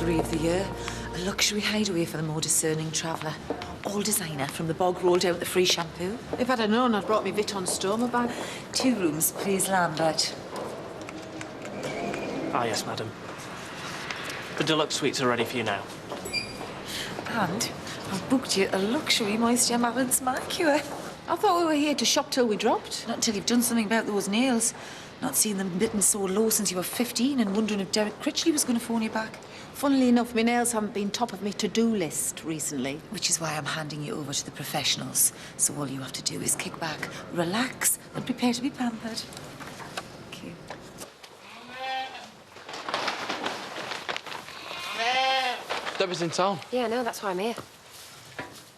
luxury of the year. A luxury hideaway for the more discerning traveller. All designer, from the bog roll down to the free shampoo. If I'd have known, I'd brought me Vuitton Stoma bag. 2 rooms, please, Lambert. Ah, yes, madam. The deluxe suites are ready for you now. And I've booked you a luxury moisture Marin's manicure. I thought we were here to shop till we dropped. Not until you've done something about those nails. Not seen them bitten so low since you were 15 and wondering if Derek Critchley was going to phone you back. Funnily enough, my nails haven't been top of my to-do list recently. Which is why I'm handing you over to the professionals. So all you have to do is kick back, relax, and prepare to be pampered. Thank you. Debbie's in town. Yeah, I know, that's why I'm here.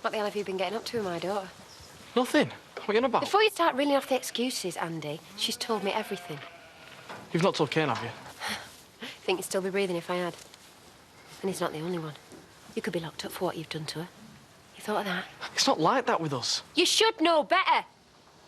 What the hell have you been getting up to with my daughter? Nothing. What are you on about? Before you start reeling off the excuses, Andy, she's told me everything. You've not told Kane, have you? Think you'd still be breathing if I had. And he's not the only one. You could be locked up for what you've done to her. You thought of that? It's not like that with us. You should know better.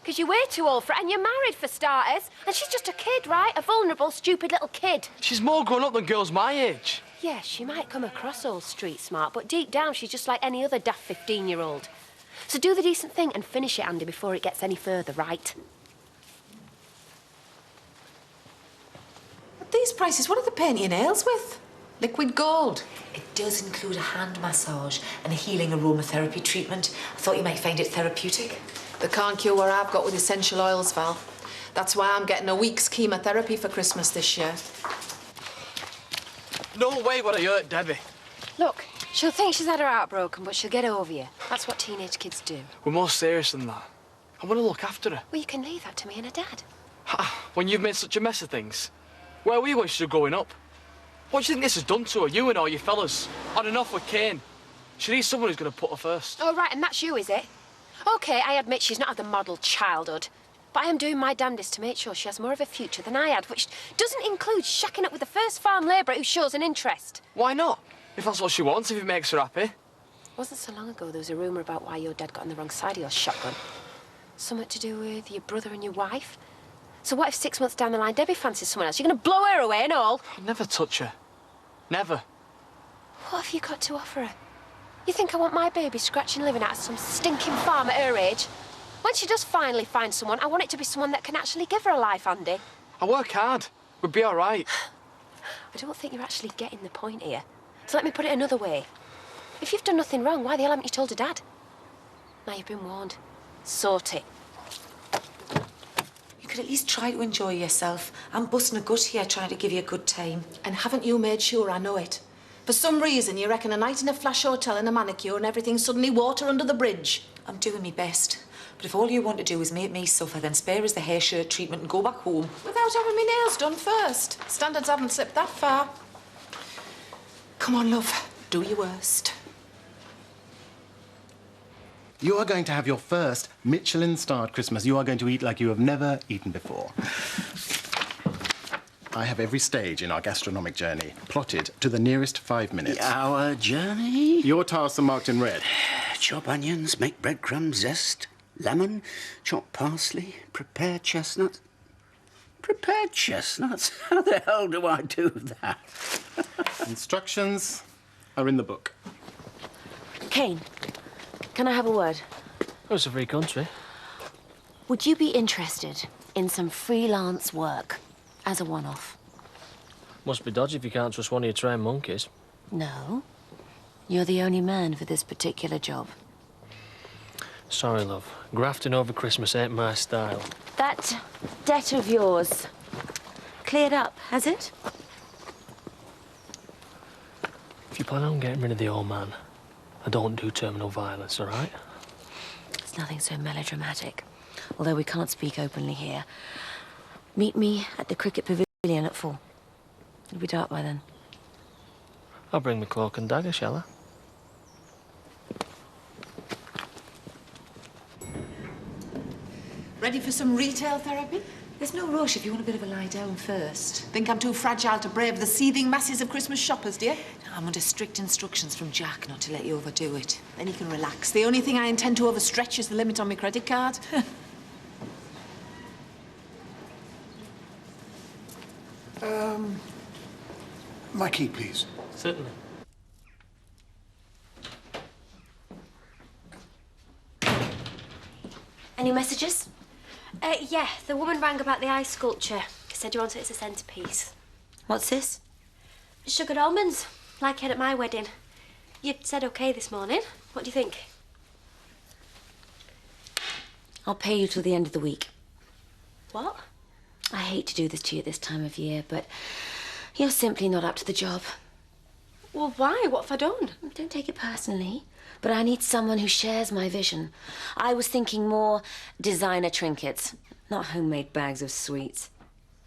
Because you're way too old for it, and you're married for starters. And she's just a kid, right? A vulnerable, stupid little kid. She's more grown up than girls my age. Yeah, she might come across all street smart, but deep down she's just like any other daft 15-year-old. So do the decent thing and finish it, Andy, before it gets any further, right? At these prices, what are they painting your nails with? Liquid gold. It does include a hand massage and a healing aromatherapy treatment. I thought you might find it therapeutic. They can't cure what I've got with essential oils, Val. That's why I'm getting a week's chemotherapy for Christmas this year. No way would I hurt Debbie. Look, she'll think she's had her heart broken, but she'll get over you. That's what teenage kids do. We're more serious than that. I want to look after her. Well, you can leave that to me and her dad. Ha! When you've made such a mess of things. Where were you when she was growing up? What do you think this has done to her, you and all you fellas? On and off with Kane. She needs someone who's going to put her first. Oh, right, and that's you, is it? OK, I admit she's not had the model childhood. But I am doing my damnedest to make sure she has more of a future than I had, which doesn't include shacking up with the first farm labourer who shows an interest. Why not? If that's what she wants, if it makes her happy. It wasn't so long ago there was a rumour about why your dad got on the wrong side of your shotgun. Something to do with your brother and your wife. So what if 6 months down the line Debbie fancies someone else? You're going to blow her away and all? I'd never touch her. Never. What have you got to offer her? You think I want my baby scratching living out of some stinking farm at her age? When she does finally find someone, I want it to be someone that can actually give her a life, Andy. I work hard. We'd be all right. I don't think you're actually getting the point here. So let me put it another way. If you've done nothing wrong, why the hell haven't you told her dad? Now you've been warned. Sort it. You could at least try to enjoy yourself. I'm busting a gut here trying to give you a good time. And haven't you made sure I know it? For some reason, you reckon a night in a flash hotel and a manicure and everything's suddenly water under the bridge. I'm doing my best. But if all you want to do is make me suffer, then spare us the hair shirt treatment and go back home. Without having my nails done first. Standards haven't slipped that far. Come on, love. Do your worst. You are going to have your first Michelin-starred Christmas. You are going to eat like you have never eaten before. I have every stage in our gastronomic journey plotted to the nearest 5 minutes. Our journey? Your tasks are marked in red. Chop onions, make breadcrumbs, zest, lemon, chop parsley, prepare chestnuts. Prepare chestnuts? How the hell do I do that? Instructions are in the book. Kane, can I have a word? Oh, it's a free country. Would you be interested in some freelance work as a one-off? Must be dodgy if you can't trust one of your trained monkeys. No. You're the only man for this particular job. Sorry, love. Grafting over Christmas ain't my style. That debt of yours cleared up, has it? If you plan on getting rid of the old man, I don't do terminal violence, all right? It's nothing so melodramatic, although we can't speak openly here. Meet me at the cricket pavilion at 4. It'll be dark by then. I'll bring my cloak and dagger, shall I? Ready for some retail therapy? There's no rush if you want a bit of a lie down first. Think I'm too fragile to brave the seething masses of Christmas shoppers, do you? I'm under strict instructions from Jack not to let you overdo it. Then you can relax. The only thing I intend to overstretch is the limit on my credit card. My key, please. Certainly. Any messages? Yeah, the woman rang about the ice sculpture. Said you want it as a centrepiece. What's this? Sugared almonds, like I had at my wedding. You said OK this morning. What do you think? I'll pay you till the end of the week. What? I hate to do this to you at this time of year, but you're simply not up to the job. Well, why? What have I done? Don't take it personally, but I need someone who shares my vision. I was thinking more designer trinkets, not homemade bags of sweets.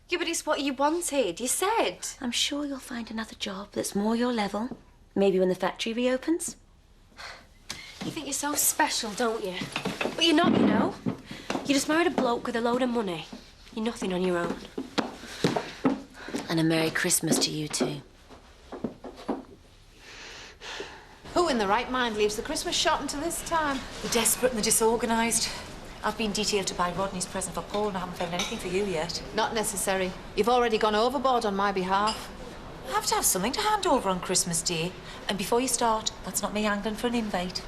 Yeah, but it's what you wanted. You said. I'm sure you'll find another job that's more your level. Maybe when the factory reopens. You think you're so special, don't you? But you're not, you know. You just married a bloke with a load of money. You're nothing on your own. And a Merry Christmas to you too. Who in the right mind leaves the Christmas shop until this time? The desperate and the disorganised. I've been detailed to buy Rodney's present for Paul and I haven't found anything for you yet. Not necessary. You've already gone overboard on my behalf. I have to have something to hand over on Christmas Day. And before you start, that's not me angling for an invite.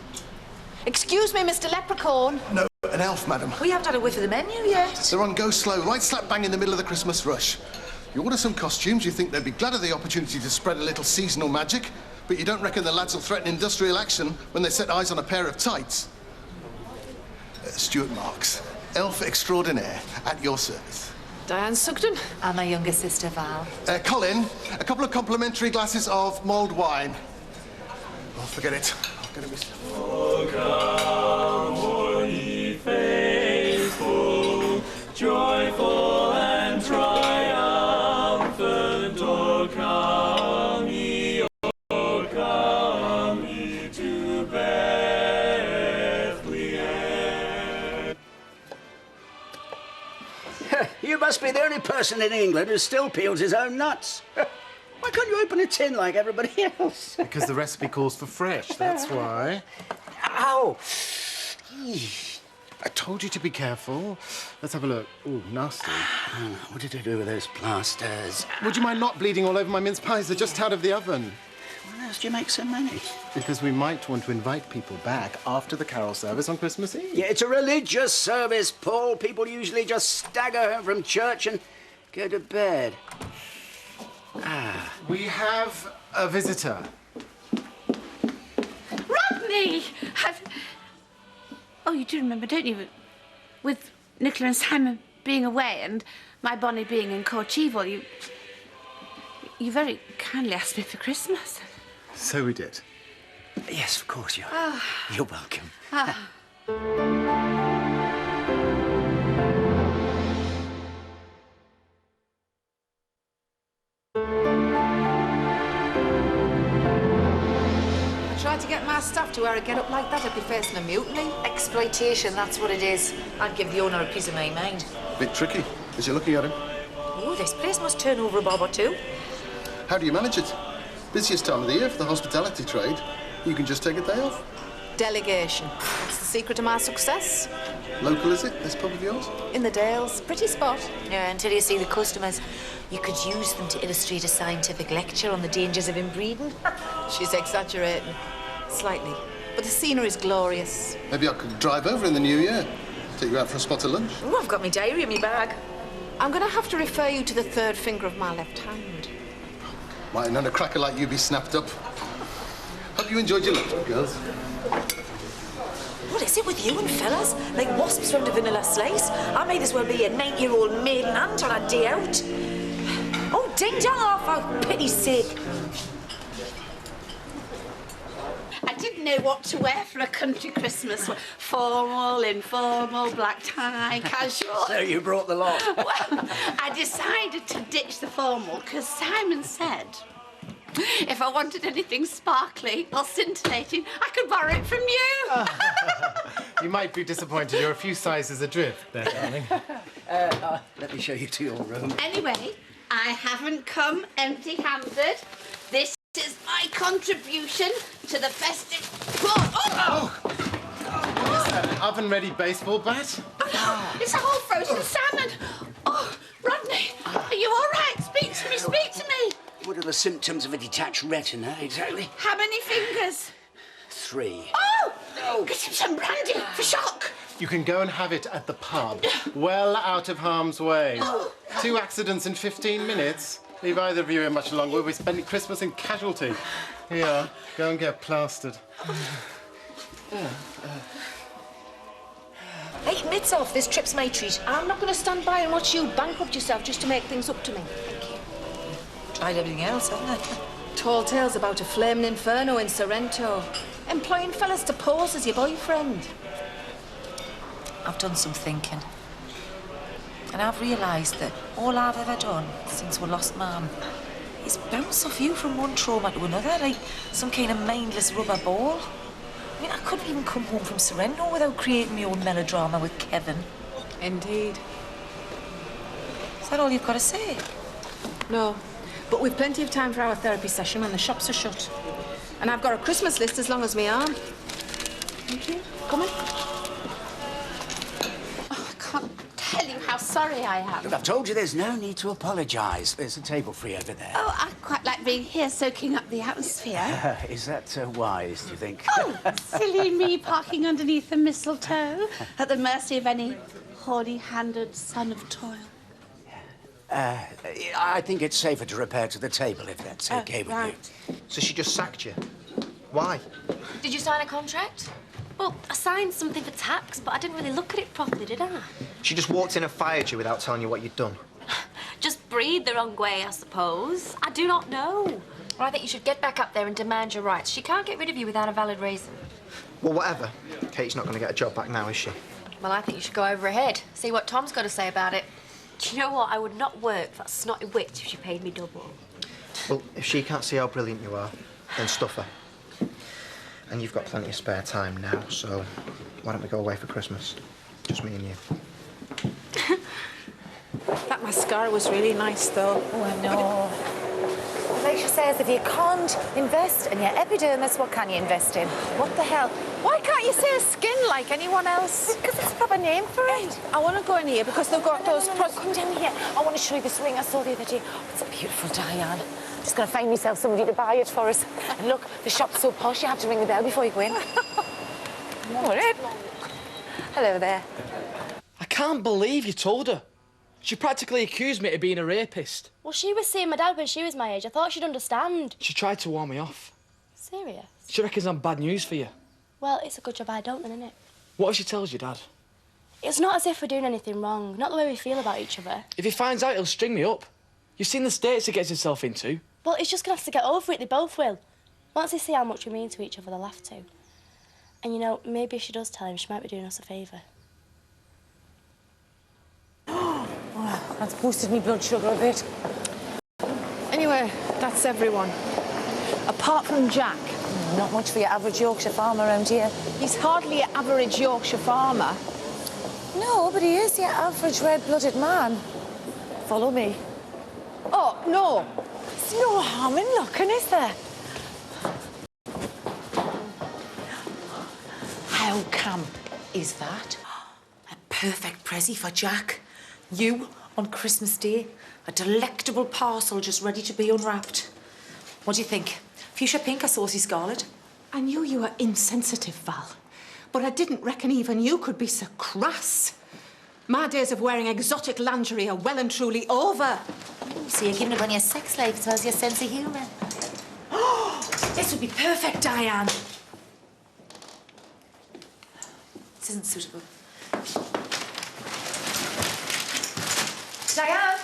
Excuse me, Mr. Leprechaun. No, an elf, madam. We haven't had a whiff of the menu yet. They're on go slow, right slap bang in the middle of the Christmas rush. You order some costumes, you think they'd be glad of the opportunity to spread a little seasonal magic, but you don't reckon the lads will threaten industrial action when they set eyes on a pair of tights. Stuart Marks, elf extraordinaire, at your service. Diane Sugden. And my younger sister, Val. Colin, a couple of complimentary glasses of mulled wine. Oh, forget it. I'm going to miss... O come, O ye faithful, joyful and triumphant, O come ye to Bethlehem. You must be the only person in England who still peels his own nuts. Why can't you open a tin like everybody else? Because the recipe calls for fresh, that's why. Ow! I told you to be careful. Let's have a look. Ooh, nasty. What did I do with those plasters? Would you mind not bleeding all over my mince pies? They're just out of the oven. Why else do you make so many? Because we might want to invite people back after the carol service on Christmas Eve. Yeah, it's a religious service, Paul. People usually just stagger home from church and go to bed. We have a visitor. Rodney! Oh, you do remember, don't you? With Nicola and Simon being away and my Bonnie being in Corcheval, you very kindly asked me for Christmas. So we did. Yes, of course, you're welcome. Tried to get my staff to wear a get-up like that, I'd be facing a mutiny. Exploitation, that's what it is. I'd give the owner a piece of my mind. Bit tricky, as you're looking at him. Oh, this place must turn over a bob or two. How do you manage it? Busiest time of the year for the hospitality trade. You can just take a day off. Delegation. That's the secret to my success. Local, is it, this pub of yours? In the Dales. Pretty spot. Yeah, until you see the customers. You could use them to illustrate a scientific lecture on the dangers of inbreeding. She's exaggerating. Slightly. But the scenery's glorious. Maybe I could drive over in the new year. Take you out for a spot of lunch. Oh, I've got my diary in my bag. I'm going to have to refer you to the third finger of my left hand. Might none a cracker like you be snapped up. Hope you enjoyed your lunch, girls. What is it with you and fellas? Like wasps round a vanilla slice? I may as well be a 9-year-old maiden aunt on a day out. Oh, ding dong off, for pity's sake. I didn't know what to wear for a country Christmas. Formal, informal, black tie, casual. So you brought the lot. Well, I decided to ditch the formal because Simon said if I wanted anything sparkly or scintillating, I could borrow it from you. You might be disappointed. You're a few sizes adrift there, darling. Let me show you to your room. Anyway, I haven't come empty-handed. This is my contribution to the festive... Oh! What's that, an oven-ready baseball bat? It's a whole frozen salmon. Oh, Rodney, are you all right? Speak to me, speak to me. What are the symptoms of a detached retina, exactly? How many fingers? 3. Oh! Get him some brandy for shock. You can go and have it at the pub, well out of harm's way. 2 accidents in 15 minutes? Leave either of you here much longer. We'll be spending Christmas in casualty. Here, go and get plastered. Hey, mitts off. This trip's my treat. I'm not going to stand by and watch you bankrupt yourself just to make things up to me. Tried everything else, haven't I? Tall tales about a flaming inferno in Sorrento. Employing fellas to pose as your boyfriend. I've done some thinking. And I've realised that all I've ever done since we lost Mum is bounce off you from one trauma to another, like some kind of mindless rubber ball. I mean, I couldn't even come home from Sorrento without creating my own melodrama with Kevin. Indeed. Is that all you've got to say? No, but we've plenty of time for our therapy session when the shops are shut. And I've got a Christmas list as long as my arm. Thank you. Come in. Oh, I can't tell you how sorry I am. Look, I've told you there's no need to apologise. There's a table free over there. Oh, I quite like being here, soaking up the atmosphere. Is that wise, do you think? Oh, silly me parking underneath the mistletoe at the mercy of any horny-handed son of toil. I think it's safer to repair to the table, if that's okay with right. you. So she just sacked you? Why? Did you sign a contract? Well, I signed something for tax, but I didn't really look at it properly, did I? She just walked in and fired you without telling you what you'd done? Just breathed the wrong way, I suppose. I do not know. Well, I think you should get back up there and demand your rights. She can't get rid of you without a valid reason. Well, whatever. Kate's not going to get a job back now, is she? Well, I think you should go over ahead, see what Tom's got to say about it. Do you know what? I would not work for that snotty witch if she paid me double. Well, if she can't see how brilliant you are, then stuff her. And you've got plenty of spare time now, so why don't we go away for Christmas? Just me and you. That mascara was really nice, though. Oh, I know. Like she says, if you can't invest in your epidermis, what can you invest in? What the hell? Why can't you say skin like anyone else? Because it's a proper name for it. I want to go in here because they've got those... Come down here. I want to show you this ring I saw the other day. Oh, it's a beautiful Diane. I'm just going to find myself somebody to buy it for us. And look, the shop's so posh, you have to ring the bell before you go in. All right. Hello there. I can't believe you told her. She practically accused me of being a rapist. Well, she was seeing my dad when she was my age. I thought she'd understand. She tried to warn me off. Serious? She reckons I'm bad news for you. Well, it's a good job I don't then, isn't it? What if she tells your dad? It's not as if we're doing anything wrong. Not the way we feel about each other. If he finds out, he'll string me up. You've seen the states he gets himself into. Well, he's just going to have to get over it. They both will. Once they see how much we mean to each other, they'll have to. And, you know, maybe if she does tell him, she might be doing us a favour. Oh, that's boosted me blood sugar a bit. Anyway, that's everyone. Apart from Jack. Not much for your average Yorkshire farmer around here. He's hardly an average Yorkshire farmer. No, but he is your average red-blooded man. Follow me. Oh, no. There's no harm in looking, is there? How camp is that? A perfect prezi for Jack. You, on Christmas Day, a delectable parcel just ready to be unwrapped. What do you think? Fuchsia pink or saucy scarlet? I knew you were insensitive, Val, but I didn't reckon even you could be so crass. My days of wearing exotic lingerie are well and truly over. So you're giving up on your sex life as well as your sense of humour. Oh, this would be perfect, Diane. This isn't suitable. Diane!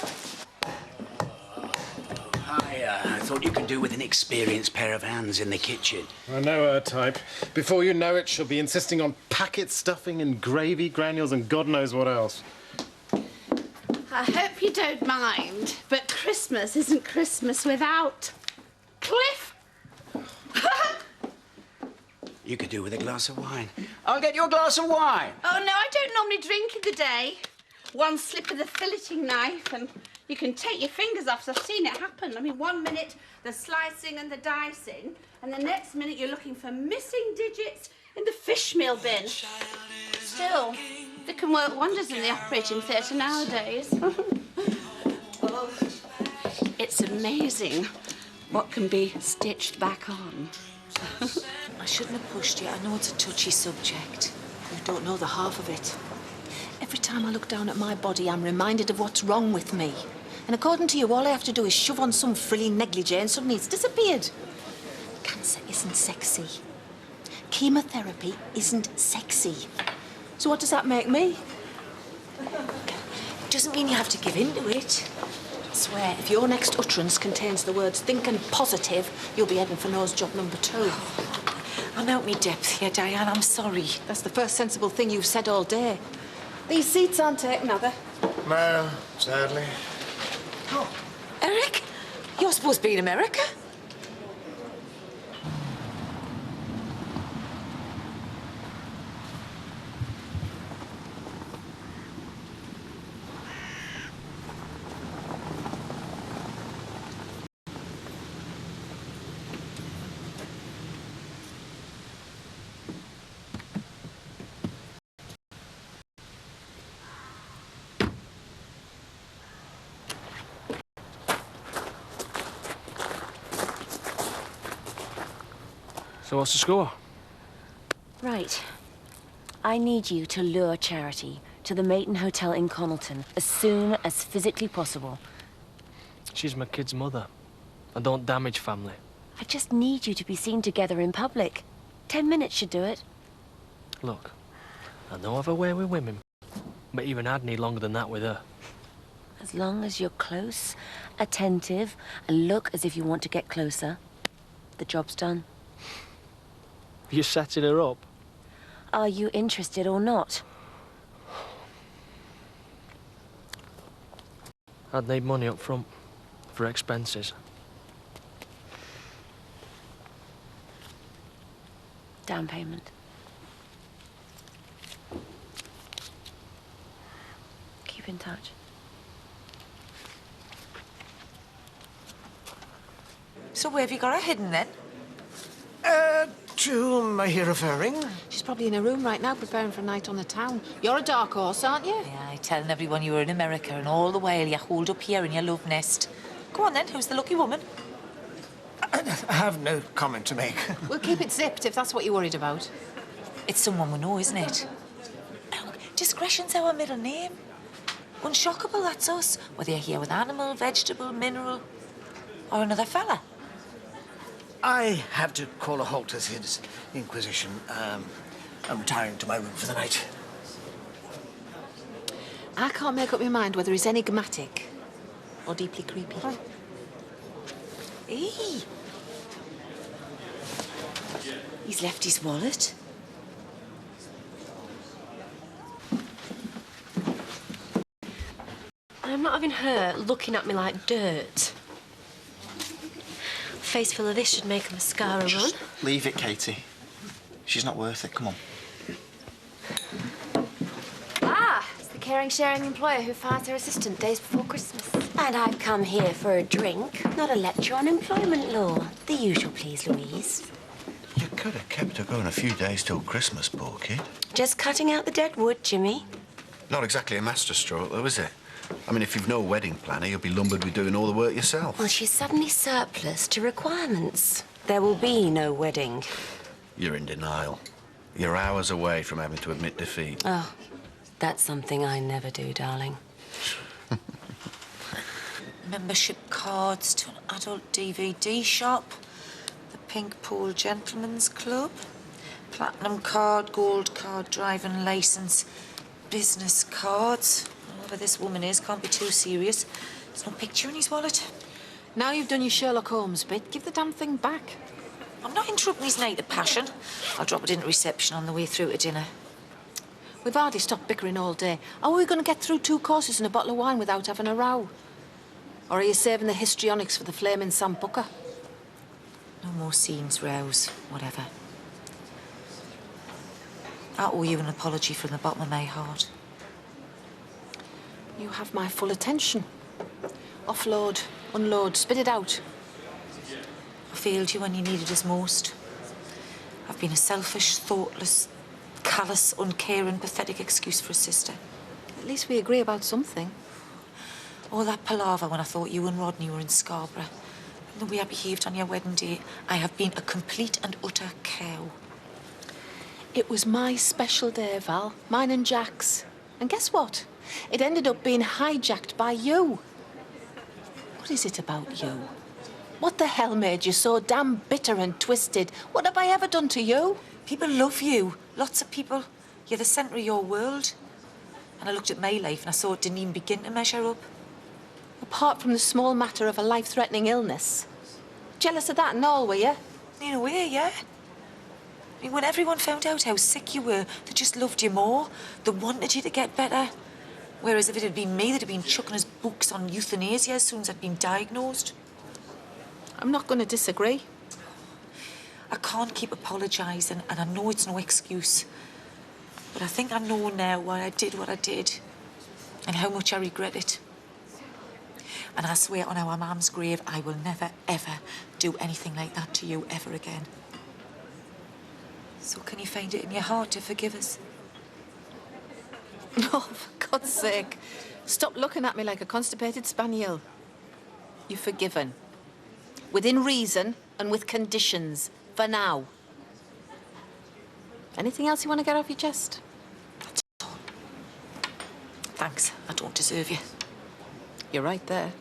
I thought you could do with an experienced pair of hands in the kitchen. I know her type. Before you know it, she'll be insisting on packet stuffing and gravy granules and God knows what else. I hope you don't mind, but Christmas isn't Christmas without Cliff. You could do with a glass of wine. I'll get you a glass of wine. Oh, no, I don't normally drink in the day. One slip of the filleting knife and you can take your fingers off. I've seen it happen. I mean, 1 minute the slicing and the dicing, and the next minute you're looking for missing digits in the fish meal bin. Still, they can work wonders in the operating theatre nowadays. It's amazing what can be stitched back on. I shouldn't have pushed you. I know it's a touchy subject. You don't know the half of it. Every time I look down at my body, I'm reminded of what's wrong with me. And according to you, all I have to do is shove on some frilly negligee and suddenly it's disappeared. Cancer isn't sexy. Chemotherapy isn't sexy. So what does that make me? It doesn't mean you have to give in to it. I swear, if your next utterance contains the words thinking positive, you'll be heading for nose job number 2. I'm out me depth here, Diane. I'm sorry. That's the first sensible thing you've said all day. These seats aren't taken, are they? No, sadly. Oh, Eric? You're supposed to be in America? So what's the score? Right. I need you to lure Charity to the Maiden Hotel in Connelton as soon as physically possible. She's my kid's mother. I don't damage family. I just need you to be seen together in public. 10 minutes should do it. Look, I know I've a way with women, but even I'd need longer than that with her. As long as you're close, attentive, and look as if you want to get closer, the job's done. You're setting her up? Are you interested or not? I'd need money up front for expenses. Down payment. Keep in touch. So where have you got her hidden, then? To whom are you referring? She's probably in her room right now preparing for a night on the town. You're a dark horse, aren't you? Yeah, telling everyone you were in America and all the while you holed up here in your love nest. Go on, then. Who's the lucky woman? I have no comment to make. We'll keep it zipped if that's what you're worried about. It's someone we know, isn't it? Look, discretion's our middle name. Unshockable, that's us. Whether you're here with animal, vegetable, mineral, or another fella. I have to call a halt to his inquisition. I'm retiring to my room for the night. I can't make up my mind whether he's enigmatic or deeply creepy. Hey! He's left his wallet. I'm not having her looking at me like dirt. A face full of this should make a mascara run. Leave it, Katie. She's not worth it. Come on. Ah, it's the caring, sharing employer who fires her assistant days before Christmas. And I've come here for a drink, not a lecture on employment law. The usual, please, Louise. You could have kept her going a few days till Christmas, poor kid. Just cutting out the dead wood, Jimmy. Not exactly a masterstroke, though, is it? I mean, if you've no wedding planner, you'll be lumbered with doing all the work yourself. Well, she's suddenly surplus to requirements. There will be no wedding. You're in denial. You're hours away from having to admit defeat. Oh, that's something I never do, darling. Membership cards to an adult DVD shop. The Pink Pool Gentlemen's Club. Platinum card, gold card, driving licence. Business cards. Whoever this woman is can't be too serious. There's no picture in his wallet. Now you've done your Sherlock Holmes bit, give the damn thing back. I'm not interrupting his night of passion. I'll drop it into reception on the way through to dinner. We've hardly stopped bickering all day. How are we going to get through 2 courses and a bottle of wine without having a row? Or are you saving the histrionics for the flaming Sambuca? No more scenes, rows, whatever. I owe you an apology from the bottom of my heart. You have my full attention. Offload, unload, spit it out. I failed you when you needed us most. I've been a selfish, thoughtless, callous, uncaring, pathetic excuse for a sister. At least we agree about something. All that palaver when I thought you and Rodney were in Scarborough. And the way I behaved on your wedding day, I have been a complete and utter cow. It was my special day, Val. Mine and Jack's. And guess what? It ended up being hijacked by you. What is it about you? What the hell made you so damn bitter and twisted? What have I ever done to you? People love you. Lots of people. You're the centre of your world. And I looked at my life and I saw it didn't even begin to measure up. Apart from the small matter of a life-threatening illness. Jealous of that and all, were you? In a way, yeah. I mean, when everyone found out how sick you were, they just loved you more. They wanted you to get better. Whereas if it had been me, they'd have been chucking us books on euthanasia as soon as I'd been diagnosed. I'm not going to disagree. I can't keep apologising, and I know it's no excuse. But I think I know now why I did what I did, and how much I regret it. And I swear on our mum's grave, I will never, ever do anything like that to you ever again. So can you find it in your heart to forgive us? Oh, for God's sake. Stop looking at me like a constipated spaniel. You're forgiven. Within reason and with conditions. For now. Anything else you want to get off your chest? That's all. Thanks. I don't deserve you. You're right there.